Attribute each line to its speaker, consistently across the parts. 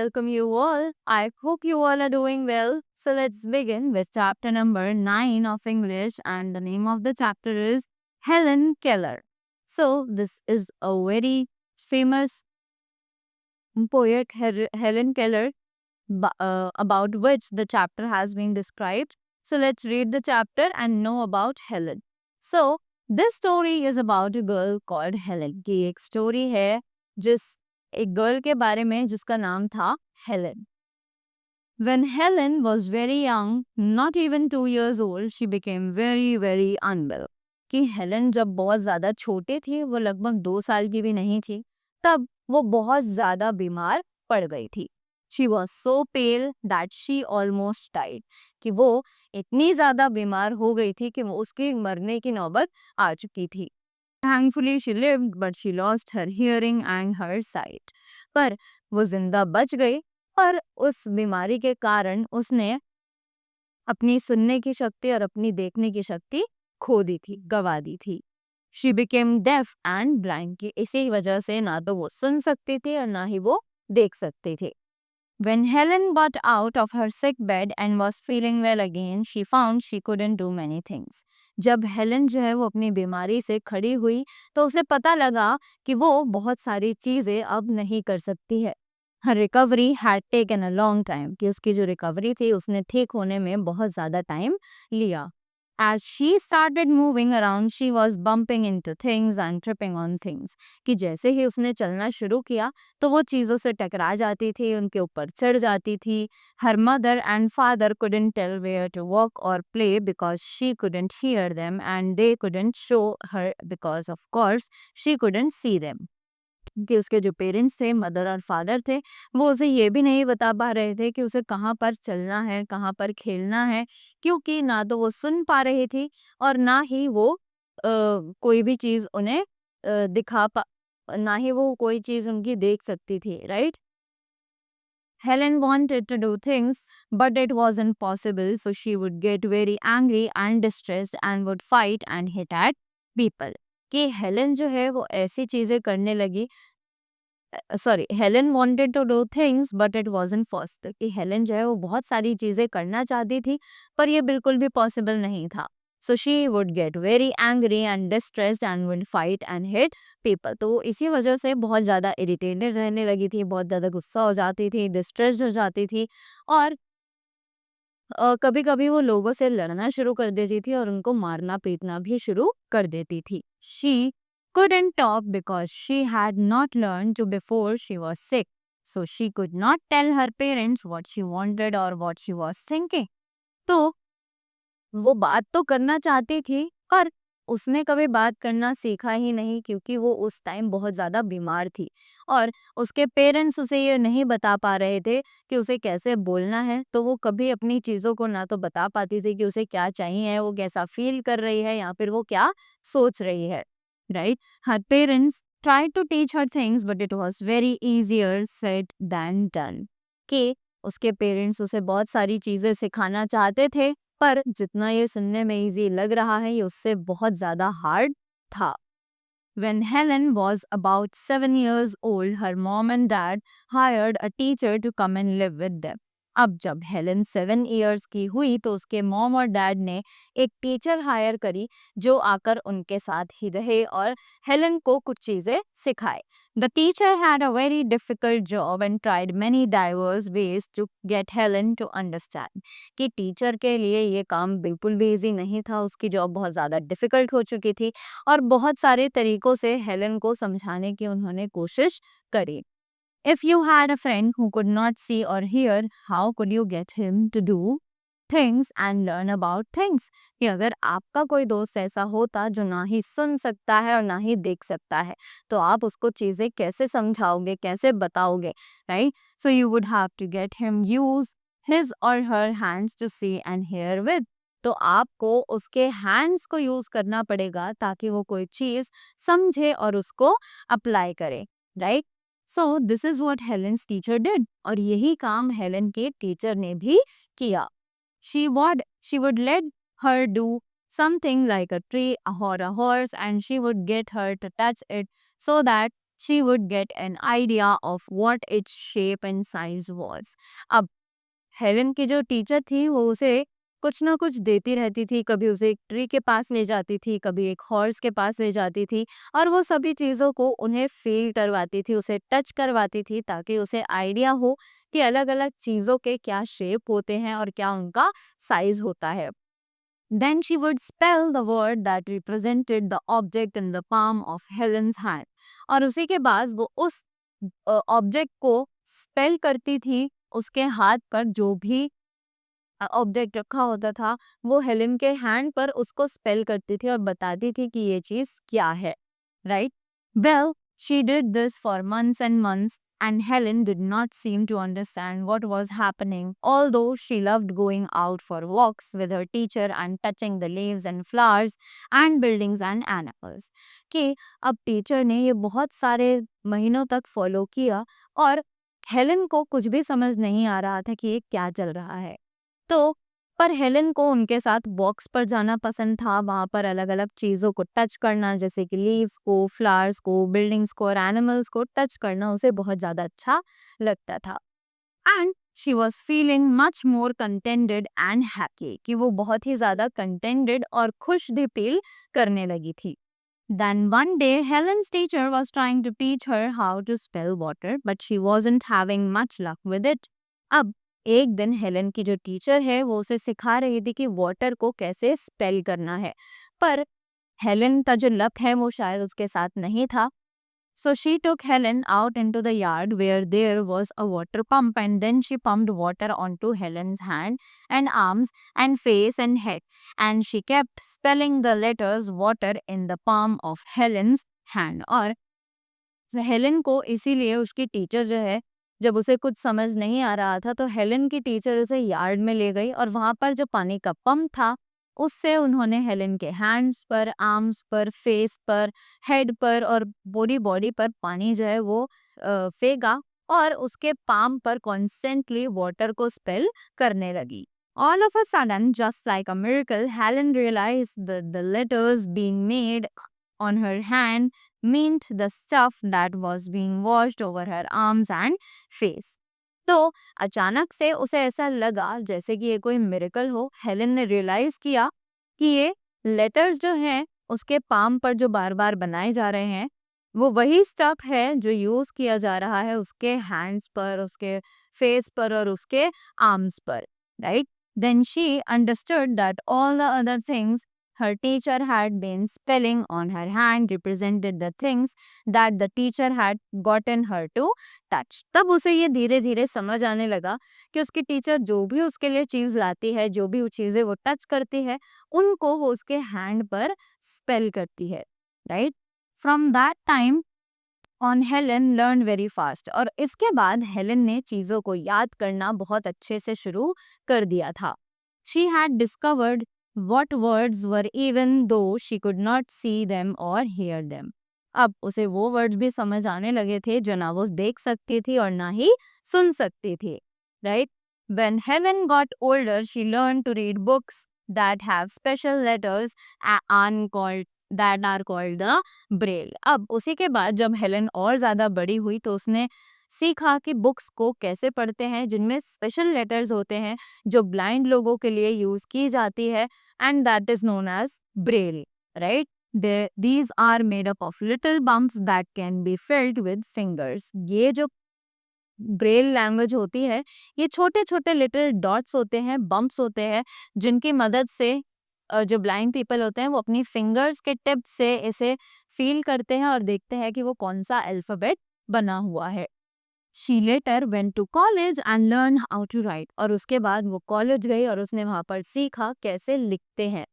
Speaker 1: welcome you all. I hope you all are doing well. So let's begin with chapter number 9 of English, and the name of the chapter is Helen Keller. So this is a very famous poet, Helen Keller, about which the chapter has been described. So let's read the chapter and know about Helen. So this story is about a girl called Helen. कि एक story है जिस एक girl के बारे में जिसका नाम था Helen. When Helen was very young, not even 2 years old, she became very unwell. कि हेलन जब बहुत ज़्यादा छोटे थे, वो लगभग 2 साल की भी नहीं थी, तब वो बहुत ज़्यादा बीमार पड़ गई थी. She was so pale that she almost died. कि वो इतनी ज़्यादा बीमार हो गई थी कि वो उसकी मरने की नौबत आ चुकी थी. Thankfully she lived, but she lost her hearing and her sight. पर वो जिंदा बच गई, पर उस बीमारी के कारण उसने अपनी सुनने की शक्ति और अपनी देखने की शक्ति खो दी थी, गवा दी थी. She became deaf and blind. कि इसी वजह से ना तो वो सुन सकती थी और ना ही वो देख सकते थे. When Helen got out of her sick bed and was feeling well again, she found she couldn't do many things. जब हेलन जो है वो अपनी बीमारी से खड़ी हुई, तो उसे पता लगा कि वो बहुत सारी चीज़ें अब नहीं कर सकती है. Her recovery had taken a long time. कि उसकी जो रिकवरी थी उसने ठीक होने में बहुत ज़्यादा टाइम लिया. As she started moving around, she was bumping into things and tripping on things. कि जैसे ही उसने चलना शुरू किया तो वो चीज़ों से टकरा जाती थी, उनके ऊपर चढ़ जाती थी. Her mother and father couldn't tell where to walk or play because she couldn't hear them, and they couldn't show her because of course she couldn't see them. कि उसके जो पेरेंट्स थे, मदर और फादर थे, वो उसे ये भी नहीं बता पा रहे थे कि उसे कहाँ पर चलना है, कहाँ पर खेलना है, क्योंकि ना तो वो सुन पा रही थी और ना ही वो कोई भी चीज़ उन्हें ना ही वो कोई चीज़ उनकी देख सकती थी, right? Helen wanted to do things, but it wasn't possible, so she would get very angry and distressed and would fight and hit at people. कि हेलन जो है वो ऐसी चीज़ें करने लगी. Sorry, Helen wanted to do things but it wasn't possible. कि Helen जो है वो बहुत सारी चीज़ें करना चाहती थी, पर ये बिल्कुल भी पॉसिबल नहीं था. So she would get very angry and distressed and would fight and hit people. तो वो इसी वजह से बहुत ज़्यादा इरिटेटेड रहने लगी थी, बहुत ज़्यादा गुस्सा हो जाती थी, डिस्ट्रेस्ड हो जाती थी, और कभी कभी वो लोगों से लड़ना शुरू कर देती थी और उनको मारना पीटना भी शुरू कर देती थी. She couldn't talk because she had not learned to before she was sick, so she could not tell her parents what she wanted or what she was thinking. तो वो बात तो करना चाहती थी, पर उसने कभी बात करना सीखा ही नहीं, क्योंकि वो उस टाइम बहुत ज़्यादा बीमार थी और उसके पेरेंट्स उसे ये नहीं बता पा रहे थे कि उसे कैसे बोलना है. तो वो कभी अपनी चीज़ों को ना तो बता पाती थी कि उसे क्या चाहिए, वो कैसा फील कर रही है या फिर वो क्या सोच रही है, right? Her parents try to teach her things but it was very easier said than done. कि उसके पेरेंट्स उसे बहुत सारी चीज़ें सिखाना चाहते थे, पर जितना ये सुनने में इजी लग रहा है, ये उससे बहुत ज़्यादा हार्ड था. When Helen was about 7 years old, her mom and dad hired a teacher to come and live with them. अब जब हेलन 7 years की हुई तो उसके मॉम और डैड ने एक टीचर हायर करी जो आकर उनके साथ ही रहे और हेलन को कुछ चीज़ें सिखाए. The teacher had a very difficult job and tried many diverse ways to get Helen to understand. कि टीचर के लिए ये काम बिल्कुल भी इजी नहीं था, उसकी जॉब बहुत ज़्यादा डिफ़िकल्ट हो चुकी थी और बहुत सारे तरीकों से हेलन को समझाने की उन्होंने कोशिश करी. If you had a friend who could not see or hear, how could you get him to do things and learn about things? कि अगर आपका कोई दोस्त ऐसा होता जो ना ही सुन सकता है और ना ही देख सकता है, तो आप उसको चीज़ें कैसे समझाओगे, कैसे बताओगे, right? So you would have to get him use his or her hands to see and hear with. तो आपको उसके हैंड्स को यूज करना पड़ेगा ताकि वो कोई चीज समझे और उसको अप्लाई करे, right? So this is what Helen's teacher did, और यही काम हेलन के टीचर ने भी किया. She would let her do something like a tree or a horse, and she would get her to touch it so that she would get an idea of what its shape and size was. अब Helen की जो teacher थी वो उसे कुछ ना कुछ देती रहती थी, कभी उसे एक ट्री के पास ले जाती थी, कभी एक हॉर्स के पास ले जाती थी और वो सभी चीज़ों को उन्हें फील करवाती थी, उसे टच करवाती थी ताकि उसे आइडिया हो कि अलग-अलग चीज़ों के क्या शेप होते हैं और क्या उनका साइज़ होता है। Then she would spell the word that represented the object in the palm of Helen's hand. और उसी के बाद वो उस ऑब्जेक्ट को स्पेल करती थी उसके हाथ पर जो भी ऑब्जेक्ट रखा होता था वो हेलेन के हैंड पर उसको स्पेल करती थी और बताती थी कि ये चीज क्या है, right? Well, she did this for months and months and Helen did not seem to understand what was happening, although she loved going out for walks with her teacher and touching the leaves and flowers and buildings and animals. कि अब teacher ने ये बहुत सारे महीनों तक follow किया और हेलेन को कुछ भी समझ नहीं आ रहा था कि ये क्या चल रहा है। तो पर हेलेन को उनके साथ वॉक्स पर जाना पसंद था, वहाँ पर अलग-अलग चीज़ों को टच करना जैसे कि लीव्स को, फ्लावर्स को, बिल्डिंग्स को और एनिमल्स को टच करना उसे बहुत ज़्यादा अच्छा लगता था। And she was feeling much more contented and happy कि वो बहुत ही ज़्यादा कंटेंटेड और खुश भी फील करने लगी थी। Then one day, Helen's teacher was trying to teach her how to spell water, but she wasn't having much luck with it. अब एक दिन हेलन की जो टीचर है वो उसे सिखा रही थी कि वाटर को कैसे स्पेल करना है, पर हेलन का जो लक है वो शायद उसके साथ नहीं था। So she took Helen out into the yard where there was a water pump and then she pumped water onto Helen's hand and arms and face and head, and she kept spelling the letters water in the palm of Helen's hand. और Helen को इसीलिए उसकी teacher जो है जब उसे कुछ समझ नहीं आ रहा था तो हेलेन की टीचर उसे यार्ड में ले गई और वहां पर जो पानी का पंप था उससे उन्होंने हेलेन के हैंड्स पर, आर्म्स पर, फेस पर, हेड पर और पूरी बॉडी पर पानी जो है वो फेंका और उसके पाम पर कॉन्स्टेंटली वाटर को स्पेल करने लगी। All of a sudden, just like a miracle, Helen realized that the letters being made on her hand meant the stuff that was being washed over her arms and face. तो अचानक से उसे ऐसा लगा जैसे कि ये कोई मिरेकल हो। हेलेन ने रियलाइज किया कि ये लेटर्स जो हैं उसके पाम पर जो बार बार बनाए जा रहे हैं वो वही स्टफ है जो यूज किया जा रहा है उसके हैंड्स पर, उसके फेस पर और उसके आर्म्स पर, right? Then she understood that all the other things her teacher had been spelling on her hand represented the things that the teacher had gotten her to touch. तब उसे ये धीरे धीरे समझ आने लगा कि उसकी टीचर जो भी उसके लिए चीज लाती है, जो भी वो चीजें वो टच करती है, उनको वो उसके हैंड पर स्पेल करती है, right? From that time on Helen learn very fast. और इसके बाद हेलन ने चीज़ों को याद करना बहुत अच्छे से शुरू कर दिया था। She had discovered what words were even though she could not see them or hear them. अब उसे वो वर्ड्स भी समझ आने लगे थे जो ना वो देख सकती थी और ना ही सुन सकती थी, right? When Helen got older, she learned to read books that have special letters and called that are called the Braille. अब उसी के बाद जब हेलन और ज़्यादा बड़ी हुई तो उसने सीखा कि बुक्स को कैसे पढ़ते हैं जिनमें स्पेशल लेटर्स होते हैं जो ब्लाइंड लोगों के लिए यूज़ की जाती है and that is known as braille, right? These are made up of little bumps that can be felt with fingers. ये जो ब्रेल लैंग्वेज होती है ये छोटे छोटे लिटिल डॉट्स होते हैं, बम्प्स होते हैं जिनकी मदद से जो ब्लाइंड पीपल होते हैं वो अपनी फिंगर्स के टिप से इसे फील करते हैं और देखते हैं कि वो कौन सा अल्फाबेट बना हुआ है। She later went to college and learned how to write. और उसके बाद वो कॉलेज गई और उसने वहाँ पर सीखा कैसे लिखते हैं,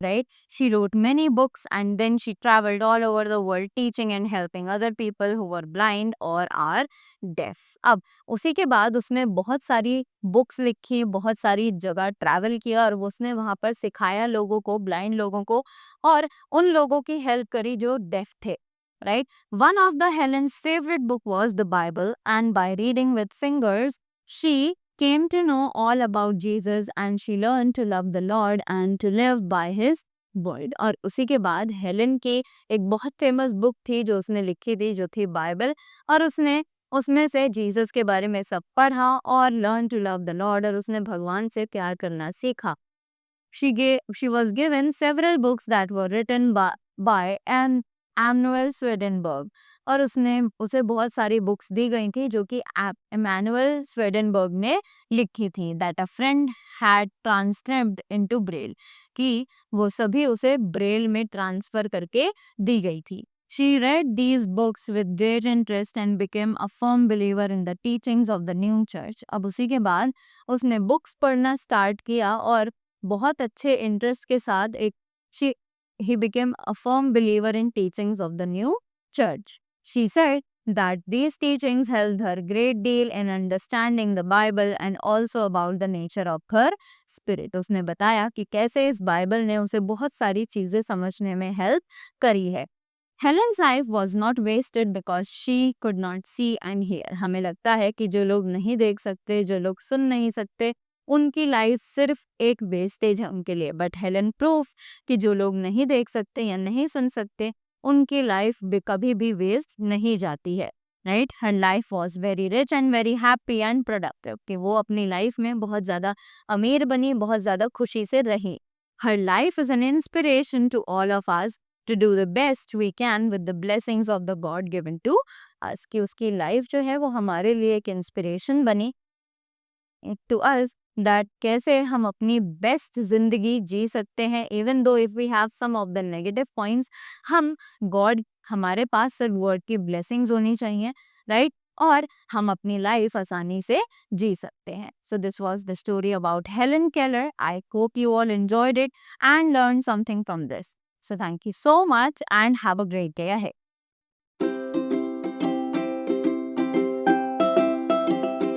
Speaker 1: right? She wrote many books and then she traveled all over the world teaching and helping other people who were blind or are deaf. अब उसी के बाद उसने बहुत सारी बुक्स लिखी, बहुत सारी जगह ट्रैवल किया और उसने वहाँ पर सिखाया लोगों को, ब्लाइंड लोगों को और उन लोगों की हेल्प करी जो डेफ थे, right? One of the Helen's favorite book was the Bible, and by reading with fingers, she came to know all about Jesus and she learned to love the Lord and to live by his world. और उसी के बाद Helen की एक बहुत famous book थी जो उसने लिखी थी, जो थी बाइबल। और उसने उसमें से जीसस के बारे में सब पढ़ा और learn to love the lord, और उसने भगवान से प्यार करना सीखा। She was given several books that were written by an Emanuel Swedenborg, और उसने उसे बहुत सारी बुक्स दी गई थी जो कि इमैनुअल स्वेडनबर्ग ने लिखी थी, that a friend had transcribed into Braille, कि वो सभी उसे ब्रेल में ट्रांसफर करके दी गई थी। She read these books with great interest and became a firm believer in the teachings of the new church. अब उसी के बाद उसने बुक्स पढ़ना स्टार्ट किया और बहुत अच्छे इंटरेस्ट के साथ एक she he became a firm believer in teachings of the new church. She said that these teachings helped her great deal in understanding the Bible and also about the nature of her spirit. उसने बताया कि कैसे इस Bible ने उसे बहुत सारी चीजें समझने में हेल्प करी है। Helen's life was not wasted because she could not see and hear. हमें लगता है कि जो लोग नहीं देख सकते, जो लोग सुन नहीं सकते, उनकी लाइफ सिर्फ एक वेस्टेज है उनके लिए। बट हेलन प्रूफ कि जो लोग नहीं देख सकते या नहीं सुन सकते, उनकी लाइफ कभी भी वेस्ट नहीं जाती है। Right, her life was very rich and very happy and productive, कि वो अपनी लाइफ में बहुत ज़्यादा अमीर बनी, बहुत ज़्यादा खुशी से रही। Her life is an inspiration to all of us to do the best we can with the blessings of the God given to us, कि उसकी लाइफ जो है वो हमारे लिए एक इंस्पिरेशन बनी टू अस, दैट कैसे हम अपनी बेस्ट जिंदगी जी सकते हैं, even though if we have some of the negative points. हम गॉड, हमारे पास सिर्फ वर्ड की ब्लेसिंग्स होनी चाहिए, राइट, और हम अपनी लाइफ आसानी से जी सकते हैं। So this was the story about Helen Keller. I hope you all enjoyed it and learned something from this. So thank you so much and have a great day ahead.